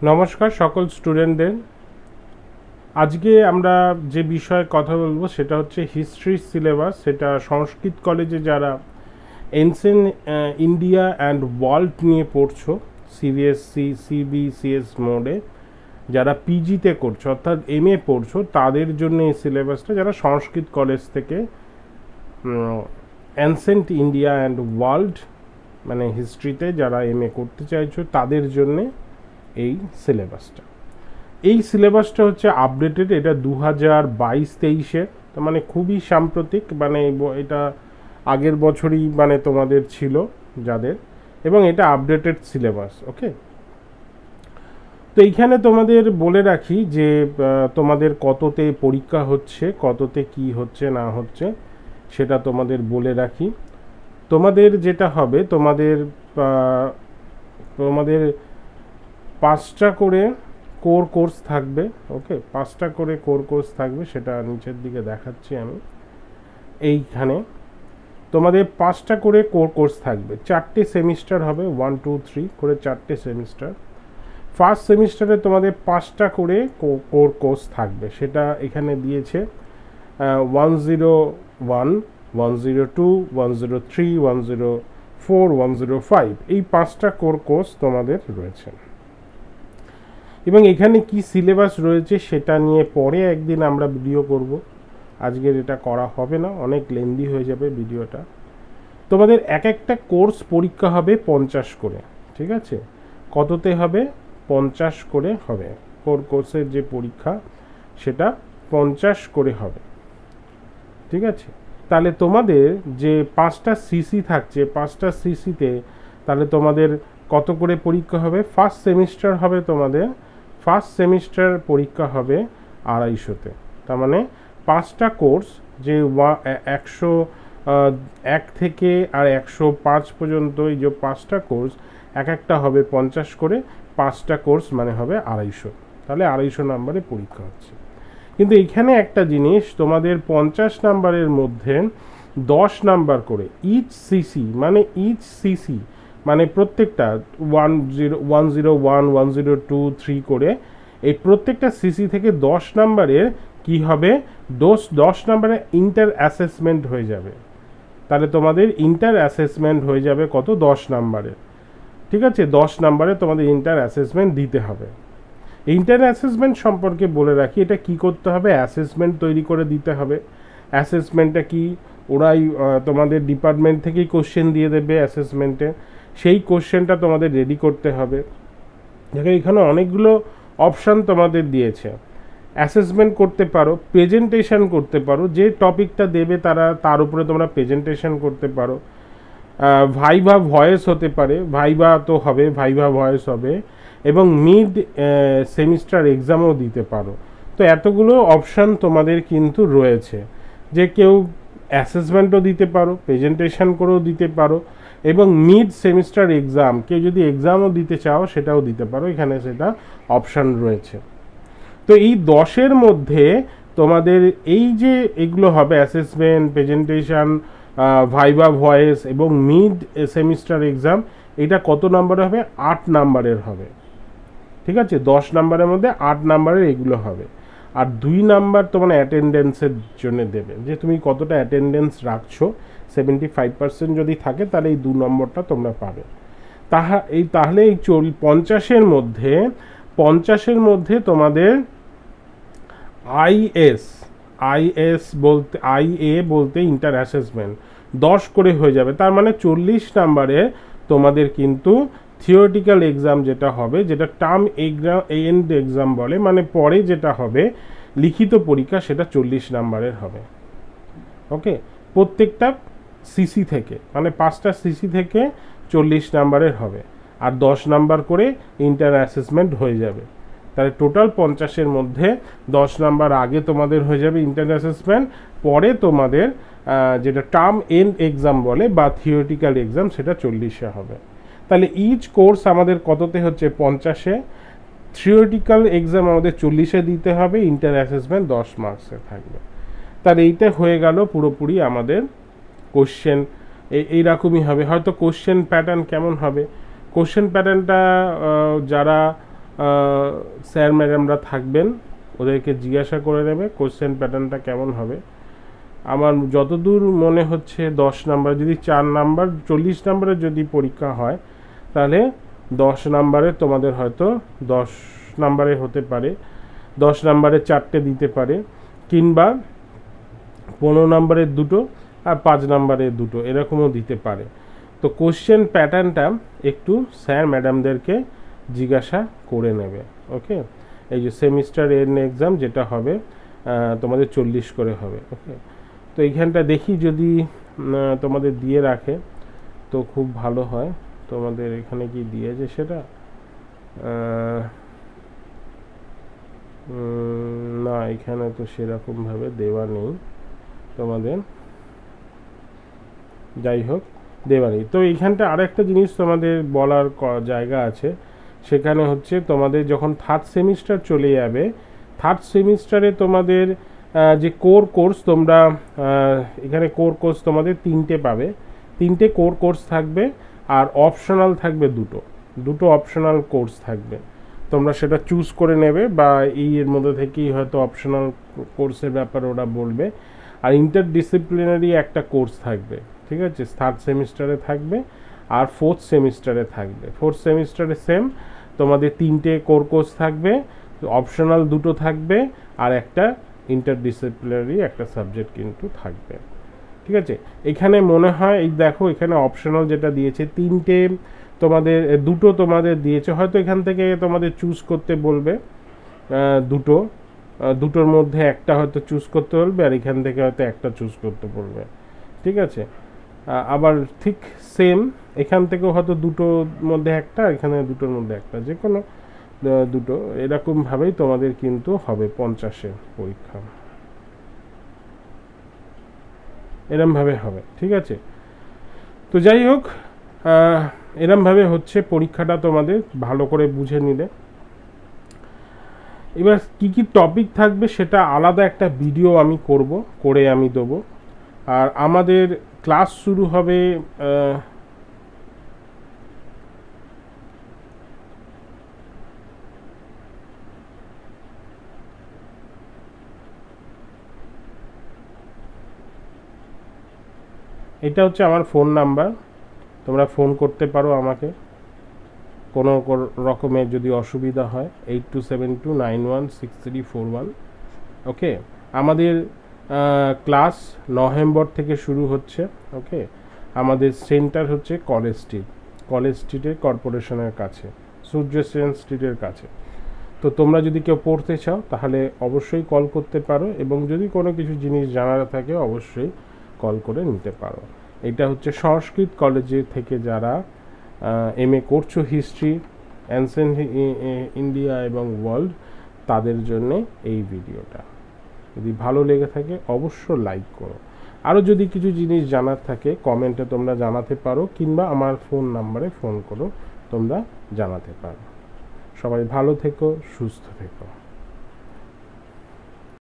নমস্কার সকল স্টুডেন্টদের। আজকে আমরা যে বিষয়ে কথা বলবো সেটা হচ্ছে হিস্ট্রি সিলেবাস। সেটা সংস্কৃত কলেজে যারা এনসেন্ট ইন্ডিয়া অ্যান্ড ওয়ার্ল্ড নিয়ে পড়ছো, সিবিএসসি সিবিসিএস মোডে যারা পিজিতে করছো অর্থাৎ এমএ পড়ছো, তাদের জন্য এই সিলেবাসটা। যারা সংস্কৃত কলেজ থেকে এনসেন্ট ইন্ডিয়া অ্যান্ড ওয়ার্ল্ড মানে হিস্ট্রিতে যারা এমএ করতে চাইছো তাদের জন্যে এই সিলেবাসটা। এই সিলেবাসটা হচ্ছে আপডেটেড, এটা 2022-23-এর, তার মানে খুবই সাম্প্রতিক, মানে এটা আগের বছরই মানে তোমাদের ছিল যাদের, এবং এটা আপডেটেড সিলেবাস। ওকে, তো এইখানে তোমাদের বলে রাখি যে তোমাদের কততে পরীক্ষা হচ্ছে, কততে কি হচ্ছে না হচ্ছে সেটা তোমাদের বলে রাখি। তোমাদের যেটা হবে, তোমাদের তোমাদের 5টা করে কোর কোর্স থাকবে। ওকে, 5টা করে কোর কোর্স থাকবে, সেটা নিচের দিকে দেখাচ্ছি আমি। এইখানে তোমাদের 5টা করে কোর কোর্স থাকবে, 4টে সেমিস্টার হবে, 1 2 3 করে 4টে সেমিস্টার। ফার্স্ট সেমিস্টারে তোমাদের 5টা করে কোর কোর্স থাকবে, সেটা এখানে দিয়েছে 101, 102, 103, 104, 105, এই 5টা কোর কোর্স তোমাদের রয়েছে। এবং এখানে কি সিলেবাস রয়েছে সেটা নিয়ে পরে একদিন আমরা ভিডিও করব, আজকের এটা করা হবে না, অনেক লেন্দি হয়ে যাবে ভিডিওটা। তোমাদের এক একটা কোর্স পরীক্ষা হবে 50 করে, ঠিক আছে? কততে হবে? 50 করে হবে। কোর্সের যে পরীক্ষা সেটা 50 করে হবে, ঠিক আছে? তাহলে তোমাদের যে 5টা সিসি থাকছে, 5টা সিসিতে তাহলে তোমাদের কত করে পরীক্ষা হবে? ফার্স্ট সেমিস্টার হবে তোমাদের, ফার্স্ট সেমিস্টার পরীক্ষা হবে 250-তে। তার মানে 5টা কোর্স, যে 101 থেকে আর 105 পর্যন্ত, এই যে 5টা কোর্স এক একটা হবে 50 করে, 5টা কোর্স মানে হবে 250, তাহলে 250 নাম্বারে পরীক্ষা হচ্ছে। কিন্তু এখানে একটা জিনিস, তোমাদের 50 নাম্বারের মধ্যে 10 নাম্বার করে ইচ সিসি, মানে ইচ সিসি মানে প্রত্যেকটা 101, 102, 3 করে এই প্রত্যেকটা সিসি থেকে 10 নাম্বারের কি হবে? 10 নাম্বারের ইন্টার অ্যাসেসমেন্ট হয়ে যাবে। তাহলে তোমাদের ইন্টার অ্যাসেসমেন্ট হয়ে যাবে কত? 10 নাম্বারের, ঠিক আছে? 10 নাম্বারে তোমাদের ইন্টার অ্যাসেসমেন্ট দিতে হবে। ইন্টার অ্যাসেসমেন্ট সম্পর্কে বলে রাখি, এটা কি করতে হবে? অ্যাসেসমেন্ট তৈরি করে দিতে হবে। অ্যাসেসমেন্টটা কি? ওরাই তোমাদের ডিপার্টমেন্ট থেকেই কোশ্চেন দিয়ে দেবে অ্যাসেসমেন্টে, সেই কোশ্চেনটা তোমাদের রেডি করতে হবে। দেখো এখানে অনেকগুলো অপশান তোমাদের দিয়েছে। অ্যাসেসমেন্ট করতে পারো, প্রেজেন্টেশন করতে পারো, যে টপিকটা দেবে তার উপরে তোমরা প্রেজেন্টেশন করতে পারো, ভাইভা ভয়েস হতে পারে, ভাইভা তো হবে, ভাইভা ভয়েস হবে, এবং মিড সেমিস্টার এক্সামও দিতে পারো। তো এতগুলো অপশান তোমাদের কিন্তু রয়েছে, যে কেউ অ্যাসেসমেন্টও দিতে পারো, প্রেজেন্টেশন করেও দিতে পারো, এবং মিড সেমিস্টার এক্সাম কেউ যদি এক্সামও দিতে চাও সেটাও দিতে পারো, এখানে সেটা অপশান রয়েছে। তো এই 10-এর মধ্যে তোমাদের এই যে এগুলো হবে, অ্যাসেসমেন্ট, প্রেজেন্টেশন, ভাইভা ভয়েস এবং মিড সেমিস্টার এক্সাম, এটা কত নম্বরের হবে? 8 নাম্বারের হবে, ঠিক আছে? 10 নাম্বারের মধ্যে 8 নাম্বারের এগুলো হবে। আর 2 নাম্বার তোমার অ্যাটেন্ডেন্সের জন্য দেবে, যে তুমি কতটা অ্যাটেন্ডেন্স রাখছো। 75% যদি থাকে তাহলে এই 2 নম্বরটা তোমরা পাবে। তাহলে এই 50-এর মধ্যে তোমাদের আইএ বলতে ইন্টার অ্যাসেসমেন্ট 10 করে হয়ে যাবে। তার মানে 40 নাম্বারে তোমাদের কিন্তু থিওরিটিক্যাল এক্সাম যেটা হবে, যেটা টার্ম এন্ড এক্সাম বলে, মানে পরে যেটা হবে লিখিত পরীক্ষা, সেটা 40 নাম্বারের হবে। ওকে, প্রত্যেকটা সিসি থেকে, মানে 5টা সিসি থেকে 40 নাম্বারের হবে, আর 10 নাম্বার করে ইন্টার অ্যাসেসমেন্ট হয়ে যাবে। তাহলে টোটাল 50-এর মধ্যে 10 নাম্বার আগে তোমাদের হয়ে যাবে ইন্টার অ্যাসেসমেন্ট, পরে তোমাদের যেটা টার্ম এন্ড এক্সাম বলে বা থিওরিটিক্যাল এক্সাম, সেটা 40-এ হবে। তাহলে ইচ কোর্স আমাদের কততে হচ্ছে? 50-এ। থিওরিটিক্যাল এক্সাম আমাদের 40-এ দিতে হবে, ইন্টার অ্যাসেসমেন্ট 10 মার্কসে থাকবে। তার এইটা হয়ে গেল পুরোপুরি আমাদের কোশ্চেন। এইরকমই হবে। হয়তো কোশ্চেন প্যাটার্ন কেমন হবে? কোশ্চেন প্যাটার্নটা যারা স্যার ম্যাডামরা থাকবেন, ওদেরকে জিজ্ঞাসা করে নেবে কোশ্চেন প্যাটার্নটা কেমন হবে। আমার যতদূর মনে হচ্ছে 10 নাম্বার, যদি 4 নাম্বার 40 নাম্বারের যদি পরীক্ষা হয় তাহলে 10 নাম্বারে তোমাদের হয়তো 10 নাম্বারে হতে পারে, 10 নাম্বারে 4টে দিতে পারে, কিংবা 15 নাম্বারের 2টো আর 5 নাম্বারের 2টো এরকমও দিতে পারে। তো কোশ্চেন প্যাটার্নটা একটু স্যার ম্যাডামদেরকে জিজ্ঞাসা করে নেবে। ওকে, এই যে সেমিস্টার এন্ড এক্সাম যেটা হবে তোমাদের 40 করে হবে। ওকে, তো এইখানটা দেখি যদি তোমাদের দিয়ে রাখে তো খুব ভালো হয়। তোমাদের এখানে কি দিয়েছে সেটা না, এখানে তো সেরকমভাবে দেওয়া নেই তোমাদের, যাই হোক দেওয়া নেই। তো এইখানটা আরেকটা জিনিস তোমাদের বলার জায়গা আছে, সেখানে হচ্ছে তোমাদের যখন 3rd সেমিস্টার চলে যাবে, 3rd সেমিস্টারে তোমাদের যে কোর কোর্স তোমরা এখানে কোর কোর্স তোমাদের 3টে পাবে, 3টে কোর কোর্স থাকবে আর অপশনাল থাকবে দুটো অপশনাল কোর্স থাকবে। তোমরা সেটা চুজ করে নেবে বা এর মধ্যে থেকেই হয়তো অপশনাল কোর্সের ব্যাপারে ওরা বলবে। আর ইন্টারডিসিপ্লিনারি একটা কোর্স থাকবে, ঠিক আছে, 3rd সেমিস্টারে থাকবে আর 4th সেমিস্টারে থাকবে। 4th সেমিস্টারে সেম তোমাদের 3টে কোর কোর্স থাকবে, অপশনাল 2টো থাকবে আর একটা ইন্টারডিসিপ্লিনারি একটা সাবজেক্ট কিন্তু থাকবে, ঠিক আছে। এখানে মনে হয় এই দেখো এখানে অপশনাল যেটা দিয়েছে 3টে, তোমাদের 2টো তোমাদের দিয়েছে, হয়তো এখান থেকে তোমাদের চুজ করতে বলবে দুটোর মধ্যে একটা হয়তো চুজ করতে বলবে আর এখান থেকে হয়তো একটা চুজ করতে বলবে, ঠিক আছে। আবার ঠিক সেম এখান থেকেও হয়তো দুটোর মধ্যে একটা, এখানে দুটোর মধ্যে একটা, যে কোনো দুটো, এরকমভাবেই তোমাদের কিন্তু হবে 50-এর পরীক্ষা, এরমভাবে হবে, ঠিক আছে। তো যাই হোক এরমভাবে হচ্ছে পরীক্ষাটা তোমাদের ভালো করে বুঝে নিলে। এবার কি কি টপিক থাকবে সেটা আলাদা একটা ভিডিও আমি করে আমি দেবো। আর আমাদের ক্লাস শুরু হবে এটা হচ্ছে আমার ফোন নাম্বার, তোমরা ফোন করতে পারো আমাকে কোনো রকমের যদি অসুবিধা হয়, 8272916341। ওকে, আমাদের ক্লাস নভেম্বর থেকে শুরু হচ্ছে। ওকে, আমাদের সেন্টার হচ্ছে কলেজ স্ট্রিটের কর্পোরেশনের কাছে, সূর্য সেন স্ট্রিটের কাছে। তো তোমরা যদি কেউ পড়তে চাও তাহলে অবশ্যই কল করতে পারো, এবং যদি কোনো কিছু জিনিস জানার থাকে অবশ্যই কল করে নিতে পারো। এটা হচ্ছে সংস্কৃত কলেজে থেকে যারা MA করছো হিস্ট্রি, অ্যানসেন্ট ইন্ডিয়া এবং ওয়ার্ল্ড, তাদের জন্যে এই ভিডিওটা। যদি ভালো লেগে থাকে অবশ্যই লাইক করো। আরও যদি কিছু জিনিস জানার থাকে কমেন্টে তোমরা জানাতে পারো, কিংবা আমার ফোন নাম্বারে ফোন করো, তোমরা জানাতে পারো। সবাই ভালো থেকো, সুস্থ থেকো।